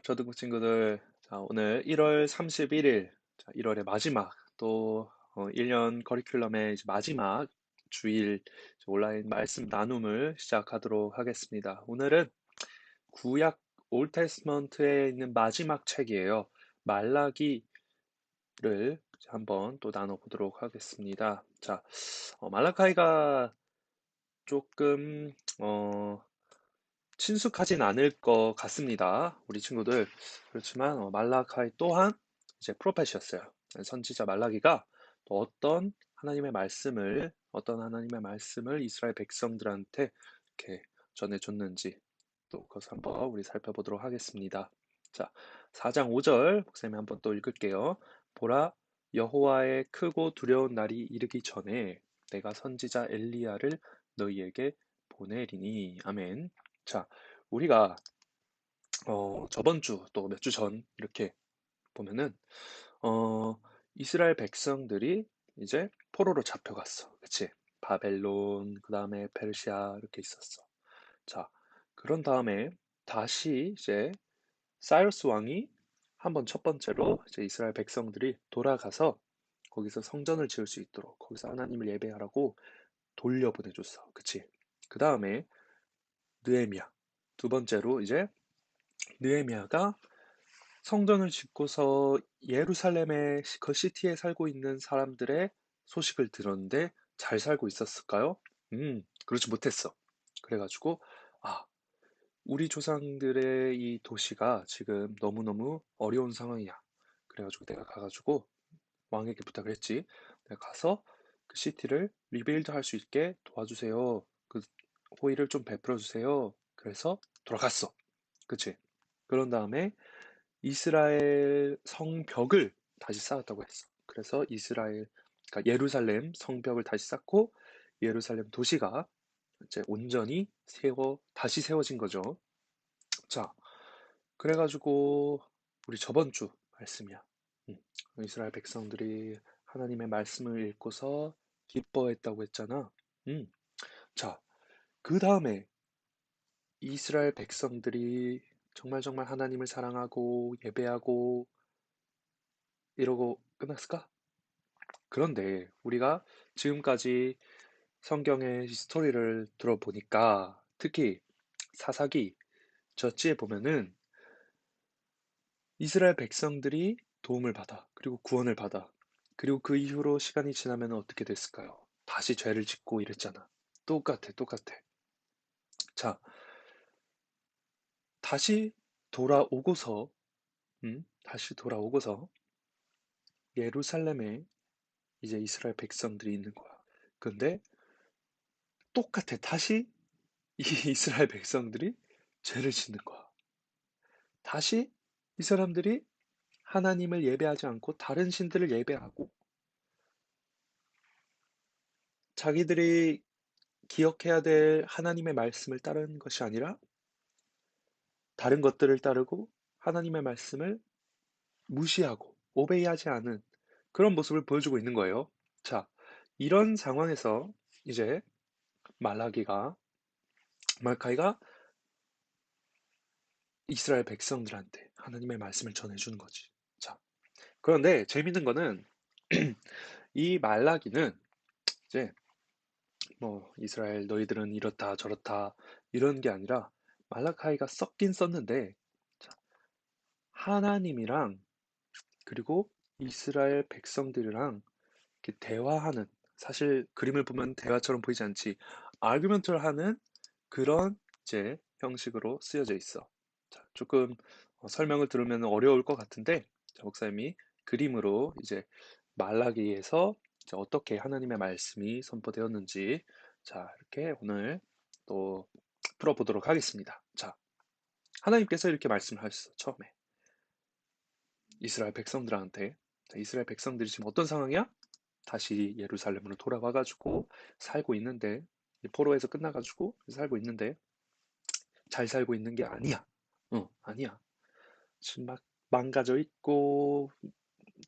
초등부 친구들, 자, 오늘 1월 31일, 1월의 마지막, 또 1년 커리큘럼의 이제 마지막 주일 온라인 말씀 나눔을 시작하도록 하겠습니다. 오늘은 구약 올테스먼트에 있는 마지막 책이에요. 말라기를 한번 또 나눠보도록 하겠습니다. 자, 말라카이가 조금 친숙하진 않을 것 같습니다. 우리 친구들. 그렇지만 말라카이 또한 이제 프로펫이었어요. 선지자 말라기가 또 어떤 하나님의 말씀을 이스라엘 백성들한테 이렇게 전해줬는지 또 그것을 한번 우리 살펴보도록 하겠습니다. 자, 4장 5절 목사님 한번 또 읽을게요. 보라, 여호와의 크고 두려운 날이 이르기 전에 내가 선지자 엘리야를 너희에게 보내리니. 아멘. 자, 우리가 저번 주 또 몇 주 전 이렇게 보면은 이스라엘 백성들이 이제 포로로 잡혀갔어. 그치? 바벨론, 그 다음에 페르시아 이렇게 있었어. 자, 그런 다음에 다시 이제 사이러스 왕이 한번 첫 번째로 이제 이스라엘 백성들이 돌아가서 거기서 성전을 지을 수 있도록 거기서 하나님을 예배하라고 돌려보내줬어. 그치? 그 다음에 느헤미야. 두 번째로 이제 느헤미야가 성전을 짓고서 예루살렘의 그 시티에 살고 있는 사람들의 소식을 들었는데 잘 살고 있었을까요? 그렇지 못했어. 그래가지고 아, 우리 조상들의 이 도시가 지금 너무너무 어려운 상황이야. 그래가지고 내가 가가지고 왕에게 부탁을 했지. 내가 가서 그 시티를 리빌드 할 수 있게 도와주세요. 그 호의를 좀 베풀어 주세요. 그래서 돌아갔어. 그치? 그런 다음에 이스라엘 성벽을 다시 쌓았다고 했어. 그래서 그러니까 예루살렘 성벽을 다시 쌓고 예루살렘 도시가 이제 온전히 다시 세워진 거죠. 자, 그래가지고 우리 저번 주 말씀이야. 음, 이스라엘 백성들이 하나님의 말씀을 읽고서 기뻐했다고 했잖아. 음, 자, 그 다음에 이스라엘 백성들이 정말 정말 하나님을 사랑하고 예배하고 이러고 끝났을까? 그런데 우리가 지금까지 성경의 스토리를 들어보니까 특히 사사기 저지에 보면은 이스라엘 백성들이 도움을 받아 그리고 구원을 받아 그리고 그 이후로 시간이 지나면 어떻게 됐을까요? 다시 죄를 짓고 이랬잖아. 똑같아, 똑같아. 자, 다시 돌아오고서 다시 돌아오고서 예루살렘에 이제 이스라엘 백성들이 있는 거야. 근데 똑같아. 다시 이 이스라엘 백성들이 죄를 짓는 거야. 다시 이 사람들이 하나님을 예배하지 않고 다른 신들을 예배하고 자기들이 기억해야 될 하나님의 말씀을 따르는 것이 아니라 다른 것들을 따르고 하나님의 말씀을 무시하고 오베이하지 않은 그런 모습을 보여주고 있는 거예요. 자, 이런 상황에서 이제 말라기가 말카이가 이스라엘 백성들한테 하나님의 말씀을 전해주는 거지. 자, 그런데 재밌는 거는 이 말라기는 이제 뭐 이스라엘 너희들은 이렇다 저렇다 이런 게 아니라 말라카이가 썼긴 썼는데 자, 하나님이랑 그리고 이스라엘 백성들이랑 이렇게 대화하는 사실 그림을 보면 대화처럼 보이지 않지 아규멘트를 하는 그런 이제 형식으로 쓰여져 있어. 자, 조금 설명을 들으면 어려울 것 같은데 자, 목사님이 그림으로 이제 말라기에서 이제 어떻게 하나님의 말씀이 선포되었는지 자, 이렇게 오늘 또 풀어보도록 하겠습니다. 자, 하나님께서 이렇게 말씀하셨어. 처음에 이스라엘 백성들한테 자, 이스라엘 백성들이 지금 어떤 상황이야? 다시 예루살렘으로 돌아와가지고 살고 있는데 포로에서 끝나가지고 살고 있는데 잘 살고 있는 게 아니야. 아니야. 지금 막 망가져 있고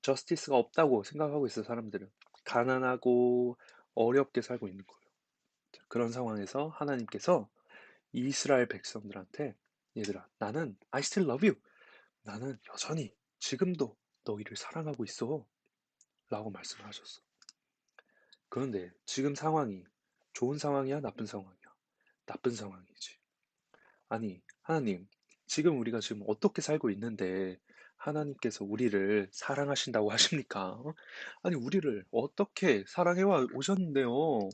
저스티스가 없다고 생각하고 있어 사람들은. 가난하고 어렵게 살고 있는 거예요. 그런 상황에서 하나님께서 이스라엘 백성들한테 얘들아 나는 I still love you. 나는 여전히 지금도 너희를 사랑하고 있어. 라고 말씀을 하셨어. 그런데 지금 상황이 좋은 상황이야? 나쁜 상황이야? 나쁜 상황이지. 아니, 하나님, 지금 우리가 지금 어떻게 살고 있는데 하나님께서 우리를 사랑하신다고 하십니까? 아니, 우리를 어떻게 사랑해와 오셨는데요?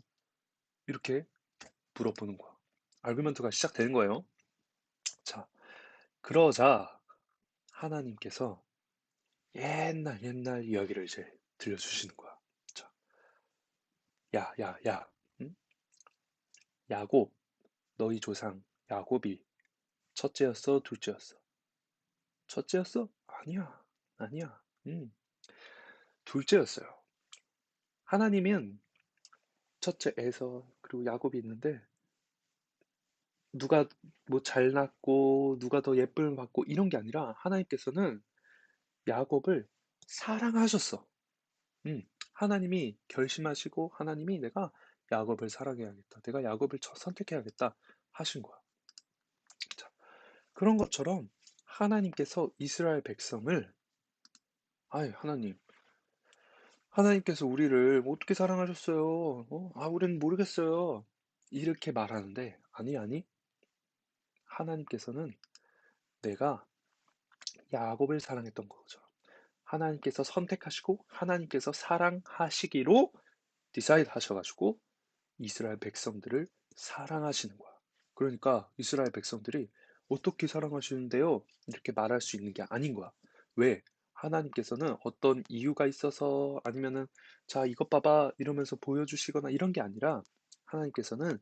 이렇게 물어보는 거야. 아르규먼트가 시작되는 거예요. 자, 그러자 하나님께서 옛날 옛날 이야기를 이제 들려주시는 거야. 자, 야, 야, 야, 응? 야곱, 너희 조상 야곱이 첫째였어, 둘째였어? 첫째였어? 아니야, 아니야. 둘째였어요. 하나님은 첫째 에서 그리고 야곱이 있는데 누가 뭐 잘났고 누가 더 예쁨을 받고 이런 게 아니라 하나님께서는 야곱을 사랑하셨어. 하나님이 결심하시고 하나님이 내가 야곱을 사랑해야겠다. 내가 야곱을 선택해야겠다 하신 거야. 자, 그런 것처럼 하나님께서 이스라엘 백성을 아이 하나님 하나님께서 우리를 어떻게 사랑하셨어요? 우리는 모르겠어요. 이렇게 말하는데 아니 아니 하나님께서는 내가 야곱을 사랑했던 거죠. 하나님께서 선택하시고 하나님께서 사랑하시기로 디사이드 하셔가지고 이스라엘 백성들을 사랑하시는 거야. 그러니까 이스라엘 백성들이 어떻게 사랑하시는데요? 이렇게 말할 수 있는 게 아닌 거야. 왜? 하나님께서는 어떤 이유가 있어서 아니면은 자, 이것 봐봐 이러면서 보여주시거나 이런 게 아니라 하나님께서는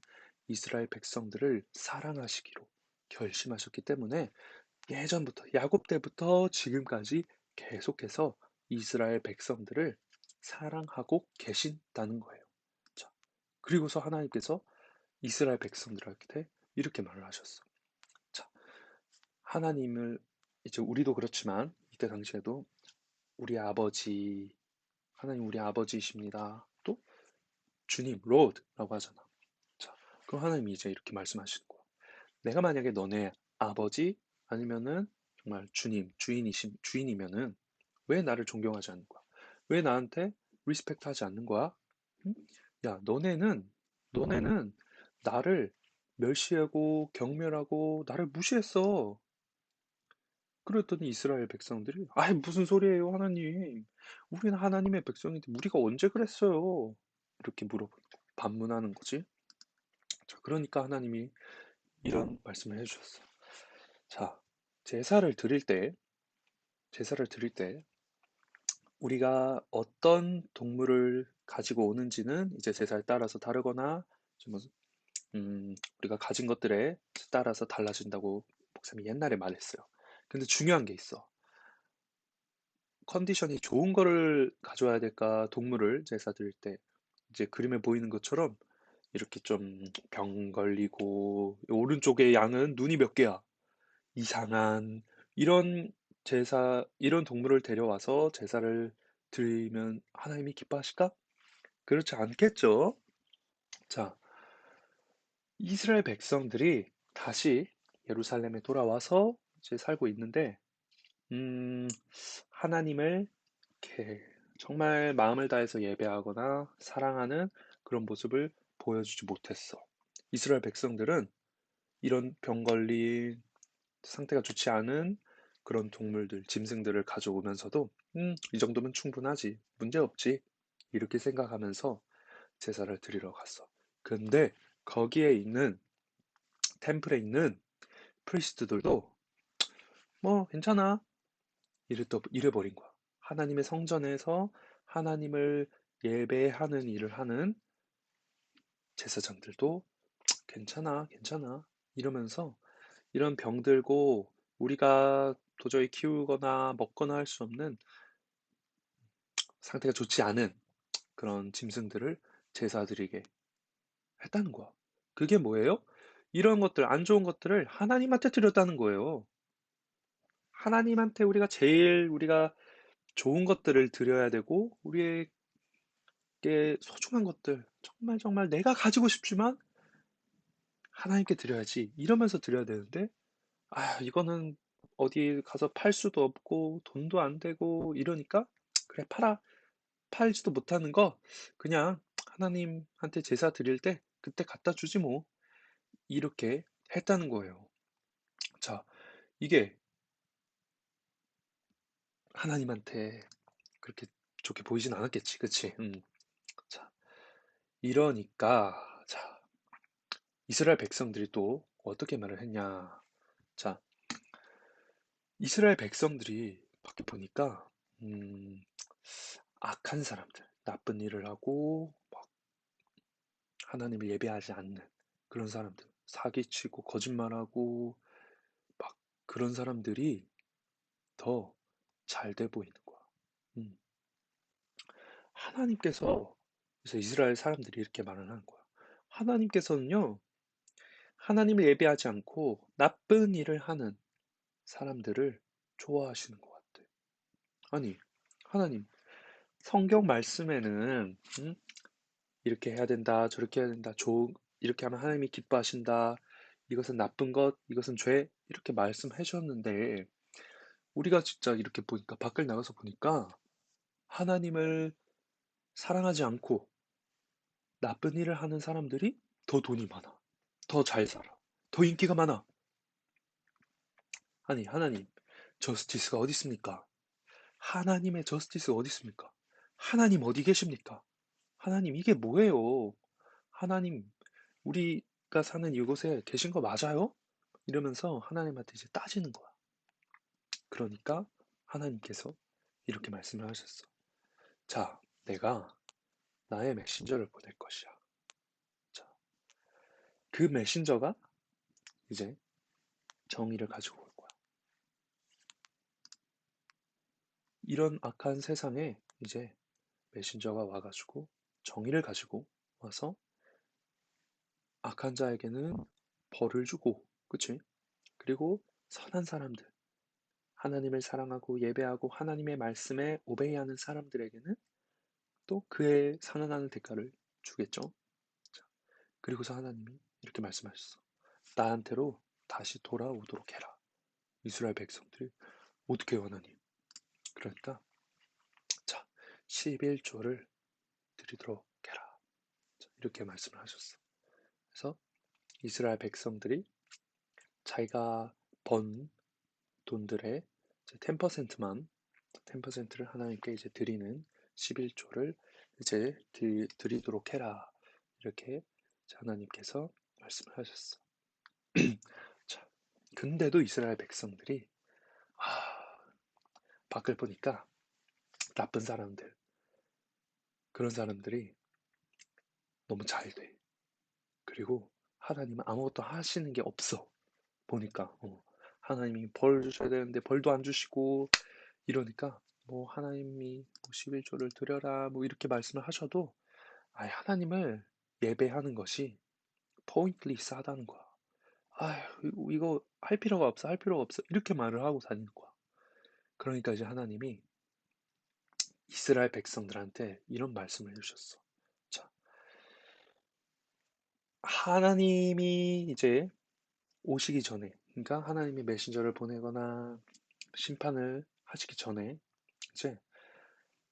이스라엘 백성들을 사랑하시기로 결심하셨기 때문에 예전부터 야곱 때부터 지금까지 계속해서 이스라엘 백성들을 사랑하고 계신다는 거예요. 자, 그리고서 하나님께서 이스라엘 백성들한테 이렇게 말을 하셨어. 자, 하나님을 이제 우리도 그렇지만 이때 당시에도 우리 아버지 하나님 우리 아버지이십니다. 또 주님 로드라고 하잖아. 자, 그럼 하나님이 이제 이렇게 말씀하시는 거야. 내가 만약에 너네 아버지 아니면은 정말 주님 주인이면은 왜 나를 존경하지 않는 거야? 왜 나한테 리스펙트 하지 않는 거야? 응? 야, 너네는 나를 멸시하고 경멸하고 나를 무시했어. 그랬더니 이스라엘 백성들이 아이 무슨 소리예요, 하나님. 우리는 하나님의 백성인데 우리가 언제 그랬어요? 이렇게 물어보는 거, 반문하는 거지. 자, 그러니까 하나님이 이런 말씀을 해주셨어. 자, 제사를 드릴 때, 제사를 드릴 때 우리가 어떤 동물을 가지고 오는지는 이제 제사에 따라서 다르거나 뭐, 우리가 가진 것들에 따라서 달라진다고 목사님이 옛날에 말했어요. 근데 중요한 게 있어. 컨디션이 좋은 거를 가져와야 될까? 동물을 제사 드릴 때 이제 그림에 보이는 것처럼 이렇게 좀 병 걸리고 오른쪽에 양은 눈이 몇 개야? 이상한 이런 이런 동물을 데려와서 제사를 드리면 하나님이 기뻐하실까? 그렇지 않겠죠? 자, 이스라엘 백성들이 다시 예루살렘에 돌아와서 이제 살고 있는데, 음, 하나님을 이렇게 정말 마음을 다해서 예배하거나 사랑하는 그런 모습을 보여주지 못했어. 이스라엘 백성들은 이런 병 걸린 상태가 좋지 않은 그런 동물들, 짐승들을 가져오면서도, 이 정도면 충분하지. 문제 없지. 이렇게 생각하면서 제사를 드리러 갔어. 근데 거기에 있는 템플에 있는 프리스트들도 뭐 괜찮아. 이래 버린 거야. 하나님의 성전에서 하나님을 예배하는 일을 하는 제사장들도 괜찮아, 괜찮아. 이러면서 이런 병들고 우리가 도저히 키우거나 먹거나 할 수 없는 상태가 좋지 않은 그런 짐승들을 제사드리게 했다는 거야. 그게 뭐예요? 이런 것들, 안 좋은 것들을 하나님한테 드렸다는 거예요. 하나님한테 우리가 좋은 것들을 드려야 되고, 우리에게 소중한 것들, 정말 정말 내가 가지고 싶지만 하나님께 드려야지. 이러면서 드려야 되는데, 이거는 어디 가서 팔 수도 없고 돈도 안 되고 이러니까 그래 팔아. 팔지도 못하는 거 그냥 하나님한테 제사 드릴 때 그때 갖다 주지 뭐. 이렇게 했다는 거예요. 자, 이게 하나님한테 그렇게 좋게 보이진 않았겠지, 그치? 자, 이러니까 자, 이스라엘 백성들이 또 어떻게 말을 했냐? 자, 이스라엘 백성들이 밖에 보니까 음, 악한 사람들, 나쁜 일을 하고 막 하나님을 예배하지 않는 그런 사람들, 사기치고 거짓말하고 막 그런 사람들이 더 잘 돼 보이는 거야. 음, 하나님께서 그래서 이스라엘 사람들이 이렇게 말을 하는 거야. 하나님께서는요, 하나님을 예배하지 않고 나쁜 일을 하는 사람들을 좋아하시는 것 같아. 아니, 하나님, 성경 말씀에는 이렇게 해야 된다, 저렇게 해야 된다, 이렇게 하면 하나님이 기뻐하신다, 이것은 나쁜 것, 이것은 죄, 이렇게 말씀해 주셨는데, 우리가 진짜 이렇게 보니까, 밖을 나가서 보니까, 하나님을 사랑하지 않고 나쁜 일을 하는 사람들이 더 돈이 많아. 더 잘 살아. 더 인기가 많아. 아니, 하나님, 저스티스가 어디 있습니까? 하나님의 저스티스가 어디 있습니까? 하나님 어디 계십니까? 하나님, 이게 뭐예요? 하나님, 우리가 사는 이곳에 계신 거 맞아요? 이러면서 하나님한테 이제 따지는 거야. 그러니까 하나님께서 이렇게 말씀을 하셨어. 자, 내가 나의 메신저를 보낼 것이야. 자, 그 메신저가 이제 정의를 가지고 올 거야. 이런 악한 세상에 이제 메신저가 와가지고 정의를 가지고 와서 악한 자에게는 벌을 주고, 그치? 그리고 선한 사람들, 하나님을 사랑하고 예배하고 하나님의 말씀에 오베이하는 사람들에게는 또 그에 상응하는 대가를 주겠죠. 자, 그리고서 하나님이 이렇게 말씀하셨어. 나한테로 다시 돌아오도록 해라. 이스라엘 백성들이 어떻게 해요, 하나님? 그러니까 자, 11조를 드리도록 해라. 자, 이렇게 말씀을 하셨어. 그래서 이스라엘 백성들이 자기가 번 돈들의 10%만 10%를 하나님께 이제 드리는 11조를 이제 드리도록 해라. 이렇게 하나님께서 말씀을 하셨어. 자, 근데도 이스라엘 백성들이 밖을 보니까 나쁜 사람들, 그런 사람들이 너무 잘 돼. 그리고 하나님은 아무것도 하시는 게 없어. 보니까 하나님이 벌 주셔야 되는데 벌도 안 주시고 이러니까 뭐 하나님이 뭐 11조를 드려라 뭐 이렇게 말씀을 하셔도 하나님을 예배하는 것이 포인트리스 하다는 거야. 아휴 이거 할 필요가 없어 할 필요가 없어 이렇게 말을 하고 다니는 거야. 그러니까 이제 하나님이 이스라엘 백성들한테 이런 말씀을 해주셨어. 자, 하나님이 이제 오시기 전에, 그러니까 하나님이 메신저를 보내거나 심판을 하시기 전에 이제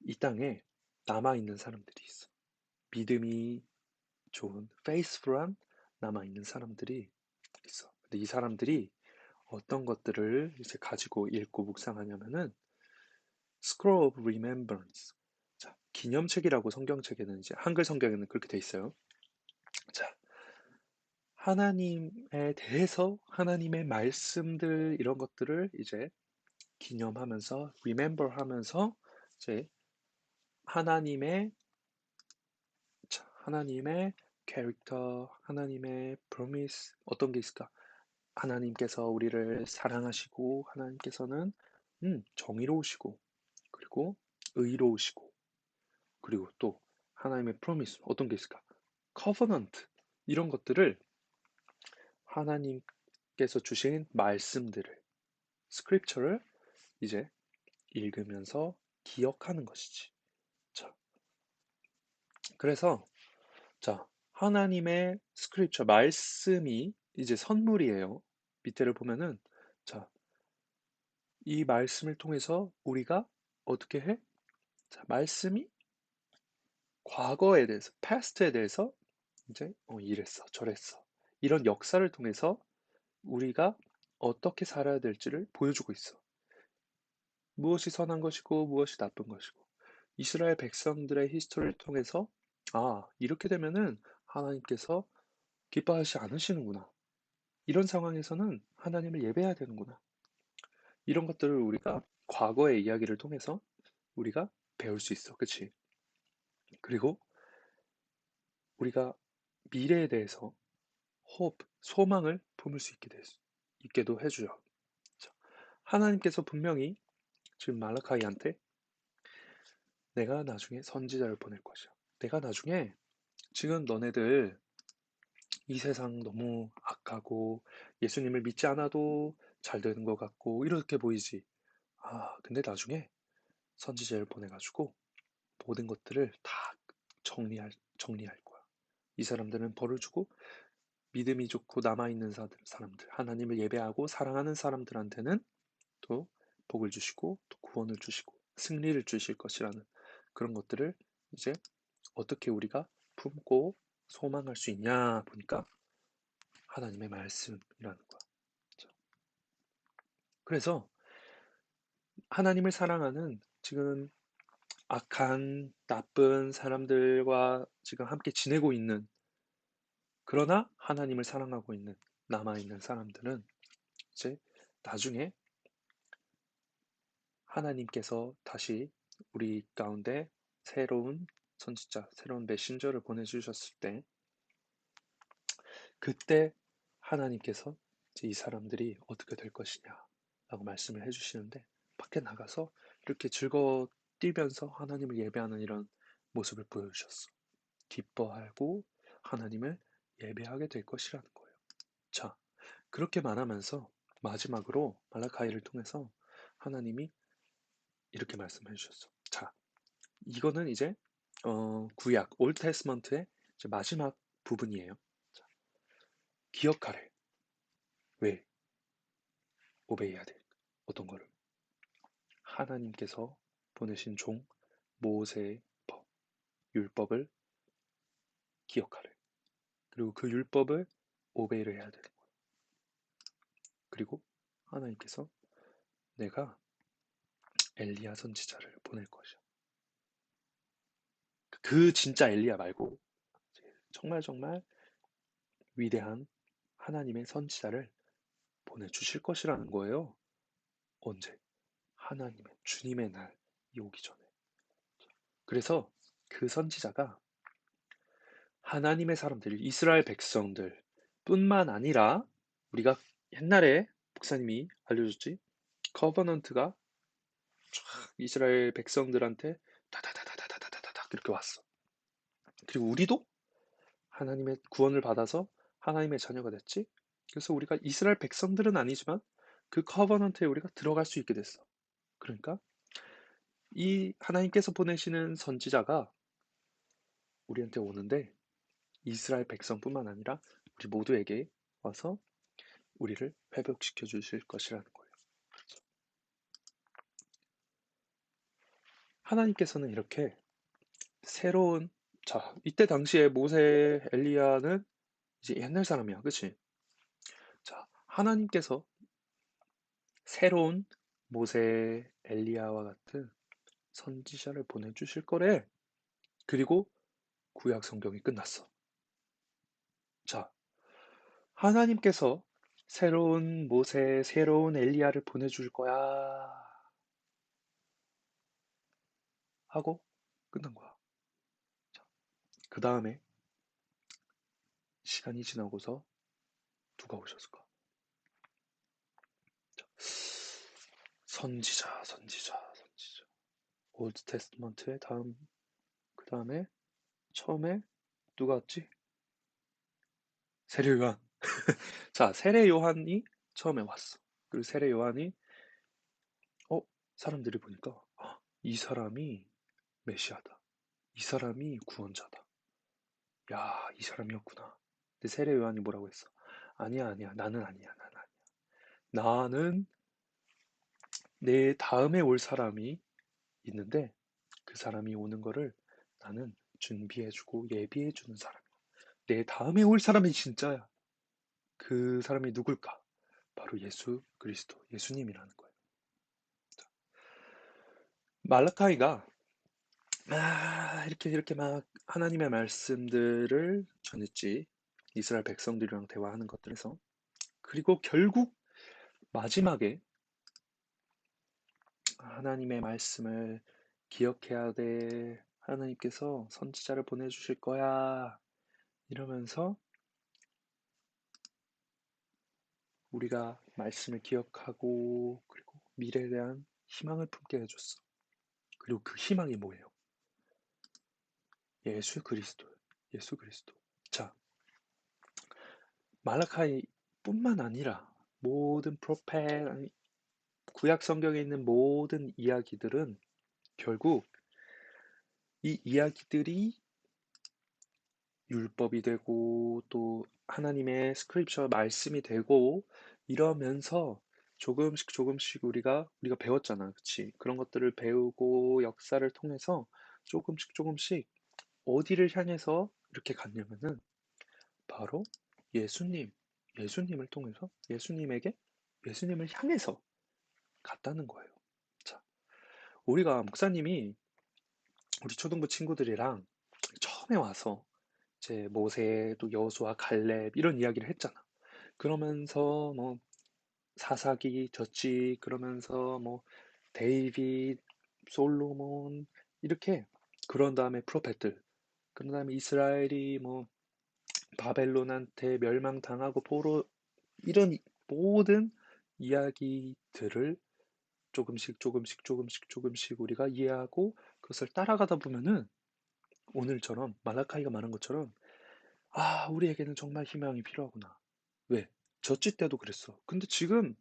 이 땅에 남아있는 사람들이 있어. 믿음이 좋은, faithful한 남아있는 사람들이 있어. 근데 이 사람들이 어떤 것들을 이제 가지고 읽고 묵상하냐면은 Scroll of Remembrance. 자, 기념책이라고 성경책에는 이제 한글 성경에는 그렇게 돼 있어요. 자, 하나님에 대해서 하나님의 말씀들 이런 것들을 이제 기념하면서 remember 하면서 이제 하나님의 하나님의 캐릭터, 하나님의 promise 어떤 게 있을까? 하나님께서 우리를 사랑하시고 하나님께서는 정의로우시고 그리고 의로우시고 그리고 또 하나님의 promise 어떤 게 있을까? covenant 이런 것들을 하나님께서 주신 말씀들을 scripture를 이제 읽으면서 기억하는 것이지. 자, 그래서 자, 하나님의 스크립처 말씀이 이제 선물이에요. 밑에를 보면은 자, 이 말씀을 통해서 우리가 어떻게 해? 자, 말씀이 과거에 대해서, past에 대해서 이제 이랬어, 저랬어. 이런 역사를 통해서 우리가 어떻게 살아야 될지를 보여주고 있어. 무엇이 선한 것이고 무엇이 나쁜 것이고. 이스라엘 백성들의 히스토리를 통해서 이렇게 되면은 하나님께서 기뻐하지 않으시는구나. 이런 상황에서는 하나님을 예배해야 되는구나. 이런 것들을 우리가 과거의 이야기를 통해서 우리가 배울 수 있어. 그치? 그리고 우리가 미래에 대해서 소망을 품을 수 있게도 해주죠. 하나님께서 분명히 지금 말라카이한테 내가 나중에 선지자를 보낼 것이야. 내가 나중에 지금 너네들 이 세상 너무 악하고 예수님을 믿지 않아도 잘 되는 것 같고 이렇게 보이지. 근데 나중에 선지자를 보내가지고 모든 것들을 다 정리할 거야. 이 사람들은 벌을 주고 믿음이 좋고 남아있는 사람들, 하나님을 예배하고 사랑하는 사람들한테는 또 복을 주시고 또 구원을 주시고 승리를 주실 것이라는 그런 것들을 이제 어떻게 우리가 품고 소망할 수 있냐 보니까 하나님의 말씀이라는 거야. 그래서 하나님을 사랑하는 지금 악한 나쁜 사람들과 지금 함께 지내고 있는 그러나 하나님을 사랑하고 있는 남아있는 사람들은 이제 나중에 하나님께서 다시 우리 가운데 새로운 선지자, 새로운 메신저를 보내주셨을 때 그때 하나님께서 이제 이 사람들이 어떻게 될 것이냐 라고 말씀을 해주시는데 밖에 나가서 이렇게 즐거워 뛰면서 하나님을 예배하는 이런 모습을 보여주셨어. 기뻐하고 하나님을 예배하게 될 것이라는 거예요. 자, 그렇게 말하면서 마지막으로 말라카이를 통해서 하나님이 이렇게 말씀해 주셨어. 자, 이거는 이제 구약 올드 테스먼트의 마지막 부분이에요. 자, 기억하래. 왜 오베이해야 돼? 어떤 거를? 하나님께서 보내신 종 모세의 법, 율법을 기억하래. 그리고 그 율법을 오베이를 해야 되는 거야. 그리고 하나님께서 내가 엘리야 선지자를 보낼 것이야. 그 진짜 엘리야 말고 정말 정말 위대한 하나님의 선지자를 보내주실 것이라는 거예요. 언제? 하나님의 주님의 날이 오기 전에. 그래서 그 선지자가 하나님의 사람들, 이스라엘 백성들 뿐만 아니라 우리가 옛날에 목사님이 알려줬지? 커버넌트가 쫙 이스라엘 백성들한테 다다다다다다다다다 이렇게 왔어. 그리고 우리도 하나님의 구원을 받아서 하나님의 자녀가 됐지. 그래서 우리가 이스라엘 백성들은 아니지만 그 커버넌트에 우리가 들어갈 수 있게 됐어. 그러니까 이 하나님께서 보내시는 선지자가 우리한테 오는데 이스라엘 백성뿐만 아니라 우리 모두에게 와서 우리를 회복시켜 주실 것이라는 거예요. 하나님께서는 이렇게 새로운 이때 당시에 모세 엘리야는 이제 옛날 사람이야. 그치? 자, 하나님께서 새로운 모세 엘리야와 같은 선지자를 보내주실 거래. 그리고 구약 성경이 끝났어. 자, 하나님께서 새로운 모세, 새로운 엘리야를 보내줄 거야. 하고 끝난 거야. 그 다음에 시간이 지나고서 누가 오셨을까? 선지자. 올드 테스트먼트의 그 다음에 처음에 누가 왔지? 세례 요한. 자, 세례 요한이 처음에 왔어. 그리고 세례 요한이 어, 사람들이 보니까 이 사람이 메시아다. 이 사람이 구원자다. 야, 이 사람이었구나. 근데 세례 요한이 뭐라고 했어? 아니야, 나는 아니야. 나는 내 다음에 올 사람이 있는데 그 사람이 오는 거를 나는 준비해주고 예비해주는 사람이야. 내 다음에 올 사람이 진짜야. 그 사람이 누굴까? 바로 예수 그리스도, 예수님이라는 거예요. 말라카이가 이렇게 막 하나님의 말씀들을 전했지. 이스라엘 백성들이랑 대화하는 것들에서. 그리고 결국 마지막에 하나님의 말씀을 기억해야 돼. 하나님께서 선지자를 보내주실 거야. 이러면서 우리가 말씀을 기억하고 그리고 미래에 대한 희망을 품게 해줬어. 그리고 그 희망이 뭐예요? 예수 그리스도. 예수 그리스도. 자, 말라카이뿐만 아니라 모든 프로페트, 아니, 구약 성경에 있는 모든 이야기들은 결국 이 이야기들이 율법이 되고 또 하나님의 스크립처 말씀이 되고 이러면서 조금씩 우리가 배웠잖아. 그치? 그런 것들을 배우고 역사를 통해서 조금씩 어디를 향해서 이렇게 갔냐면은 바로 예수님, 예수님을 통해서 예수님을 향해서 갔다는 거예요. 자, 우리가 목사님이 우리 초등부 친구들이랑 처음에 와서 이제 모세 또 여호수아 갈렙 이런 이야기를 했잖아. 그러면서 뭐 사사기 졌지 그러면서 뭐 데이빗 솔로몬 이렇게 그런 다음에 프로페트 그런 다음에 이스라엘이 뭐 바벨론한테 멸망당하고 포로 이런 모든 이야기들을 조금씩 우리가 이해하고 그것을 따라가다 보면은 오늘처럼 말라카이가 말한 것처럼 우리에게는 정말 희망이 필요하구나. 왜? 저찌 때도 그랬어. 근데 지금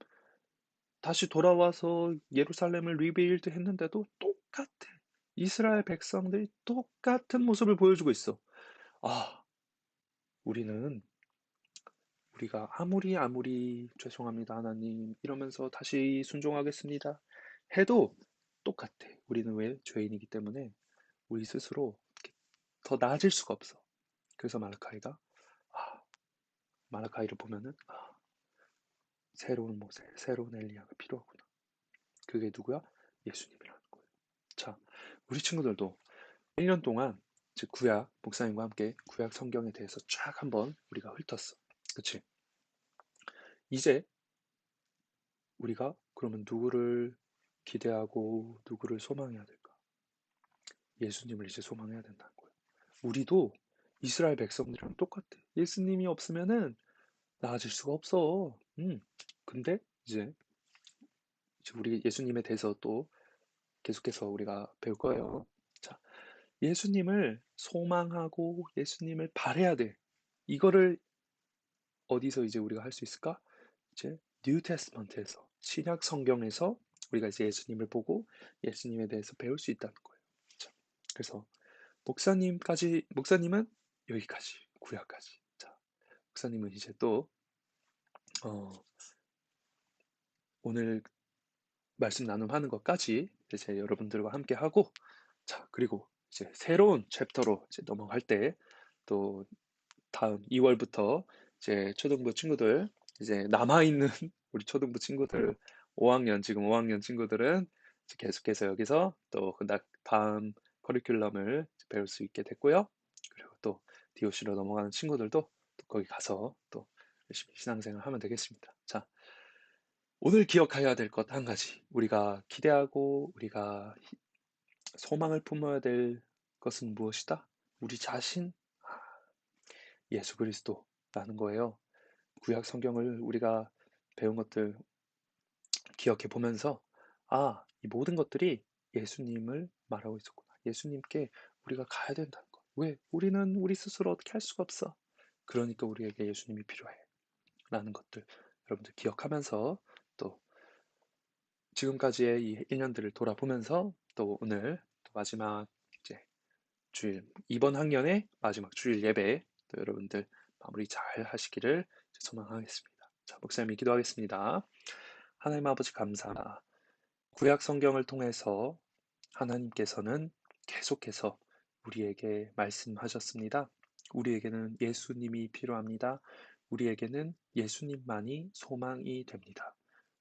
다시 돌아와서 예루살렘을 리빌드 했는데도 똑같아. 이스라엘 백성들이 똑같은 모습을 보여주고 있어. 아, 우리는 우리가 아무리 죄송합니다, 하나님, 이러면서 다시 순종하겠습니다. 해도 똑같아. 우리는 왜 죄인이기 때문에 우리 스스로 더 나아질 수가 없어. 그래서 아, 말라카이를 보면은 새로운 모세, 새로운 엘리야가 필요하구나. 그게 누구야? 예수님이라는 거예요. 자, 우리 친구들도 1년 동안 즉 구약 목사님과 함께 구약 성경에 대해서 쫙 한번 우리가 훑었어. 그치? 이제 우리가 그러면 누구를 기대하고 누구를 소망해야 될까? 예수님을 이제 소망해야 된다는 거예요. 우리도 이스라엘 백성들이랑 똑같아. 예수님이 없으면은 나아질 수가 없어. 근데 이제 우리 예수님에 대해서 또 계속해서 우리가 배울 거예요. 자, 예수님을 소망하고 예수님을 바래야 돼. 이거를 어디서 이제 우리가 할 수 있을까? 이제 뉴 테스트먼트에서 신약 성경에서 우리가 이제 예수님을 보고 예수님에 대해서 배울 수 있다는 거예요. 자, 그래서 목사님은 여기까지 구약까지. 자, 목사님은 이제 또 어, 오늘 말씀 나눔하는 것까지 이제 여러분들과 함께 하고 자, 그리고 이제 새로운 챕터로 이제 넘어갈 때 또 다음 2월부터 이제 초등부 친구들 이제 남아있는 우리 초등부 친구들 5학년 지금 5학년 친구들은 이제 계속해서 여기서 또 다음 커리큘럼을 배울 수 있게 됐고요. 그리고 또 DOC로 넘어가는 친구들도 또 거기 가서 또 열심히 신앙생활 하면 되겠습니다. 자, 오늘 기억해야 될 것 한 가지. 우리가 기대하고 우리가 소망을 품어야 될 것은 무엇이다? 우리 자신, 예수 그리스도라는 거예요. 구약 성경을 우리가 배운 것들 기억해 보면서 이 모든 것들이 예수님을 말하고 있었구나. 예수님께 우리가 가야 된다는 거. 왜? 우리는 우리 스스로 어떻게 할 수가 없어. 그러니까 우리에게 예수님이 필요해. 라는 것들 여러분들 기억하면서 또 지금까지의 이 1년들을 돌아보면서 또 오늘 또 마지막 이제 주일 이번 학년의 마지막 주일 예배 또 여러분들 마무리 잘 하시기를 소망하겠습니다. 자, 목사님이 기도하겠습니다. 하나님 아버지 감사합니다. 구약 성경을 통해서 하나님께서는 계속해서 우리에게 말씀하셨습니다. 우리에게는 예수님이 필요합니다. 우리에게는 예수님만이 소망이 됩니다.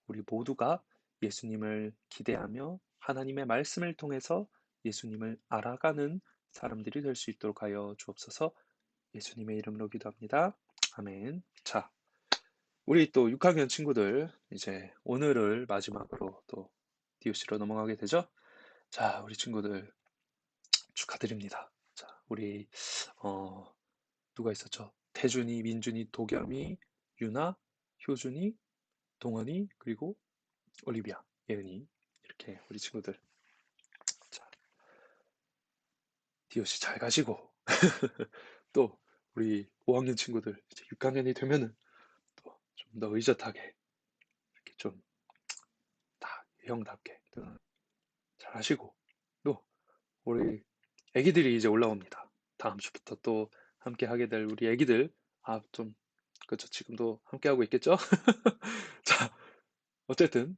우리 모두가 예수님을 기대하며 하나님의 말씀을 통해서 예수님을 알아가는 사람들이 될 수 있도록 하여 주옵소서. 예수님의 이름으로 기도합니다. 아멘. 자, 우리 또 6학년 친구들 이제 오늘을 마지막으로 또 DOC로 넘어가게 되죠? 자, 우리 친구들 축하드립니다. 자, 우리 어, 누가 있었죠? 태준이, 민준이, 도겸이, 유나, 효준이, 동원이, 그리고 올리비아, 예은이 이렇게 우리 친구들 자, DOC 잘 가시고 또 우리 5학년 친구들 이제 6학년이 되면은 또 좀 더 의젓하게 이렇게 좀 다 형답게 잘 하시고 또 우리 애기들이 이제 올라옵니다. 다음 주부터 또 함께 하게 될 우리 애기들 좀 그렇죠. 지금도 함께 하고 있겠죠? 자, 어쨌든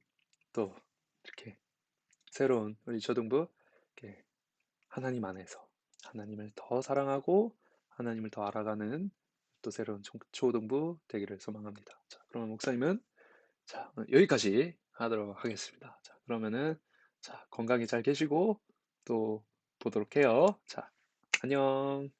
또 이렇게 새로운 우리 초등부 이렇게 하나님 안에서 하나님을 더 사랑하고 하나님을 더 알아가는 또 새로운 초등부 되기를 소망합니다. 자, 그러면 목사님은 자, 여기까지 하도록 하겠습니다. 자, 그러면은 자, 건강히 잘 계시고 또 보도록 해요. 자, 안녕.